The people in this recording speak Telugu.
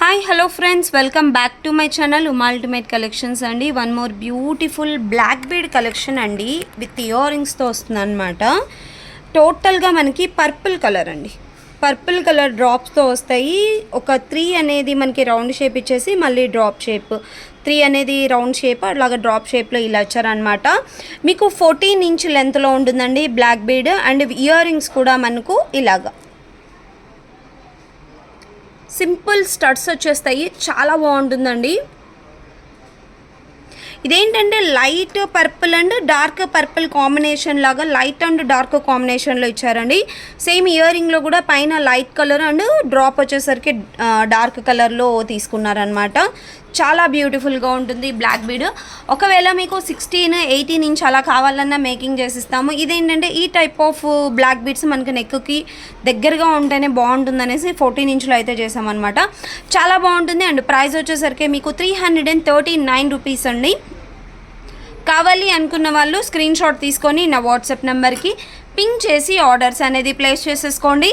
Hi hello friends, welcome back to my channel Uma ultimate collections అండి. One more beautiful black bead collection అండి, విత్ ఇయర్ రింగ్స్తో వస్తుంది అనమాట. టోటల్గా మనకి పర్పుల్ కలర్ అండి, పర్పుల్ కలర్ డ్రాప్స్తో వస్తాయి. ఒక 3 అనేది మనకి రౌండ్ షేప్ ఇచ్చేసి మళ్ళీ డ్రాప్ షేప్, 3 అనేది రౌండ్ షేప్, అట్లాగా డ్రాప్ షేప్లో ఇలా వచ్చారనమాట. మీకు 14 ఇంచ్ లెంత్లో ఉంటుందండి black bead. And earrings కూడా మనకు ఇలాగా సింపుల్ స్టడ్స్ వచ్చేస్తాయి, చాలా బాగుంటుందండి. ఇదేంటంటే light purple and dark purple combination లాగా, లైట్ అండ్ డార్క్ కాంబినేషన్లో ఇచ్చారండి. సేమ్ ఇయర్ రింగ్లో కూడా పైన లైట్ కలర్ అండ్ డ్రాప్ వచ్చేసరికి డార్క్ కలర్లో తీసుకున్నారనమాట. చాలా బ్యూటిఫుల్గా ఉంటుంది బ్లాక్ బీడ్. ఒకవేళ మీకు 16, 18 ఇంచ్ అలా కావాలన్నా మేకింగ్ చేసిస్తాము. ఇదేంటంటే ఈ టైప్ ఆఫ్ బ్లాక్ బీడ్స్ మనకి నెక్కి దగ్గరగా ఉంటేనే బాగుంటుంది అనేసి 14 ఇంచులో అయితే చేసామన్నమాట. చాలా బాగుంటుంది. అండ్ ప్రైస్ వచ్చేసరికి మీకు 339 రూపీస్ అండి. కావాలి అనుకున్న వాళ్ళు స్క్రీన్ షాట్ తీసుకొని నా వాట్సాప్ నెంబర్కి పింక్ చేసి ఆర్డర్స్ అనేది ప్లేస్ చేసేసుకోండి.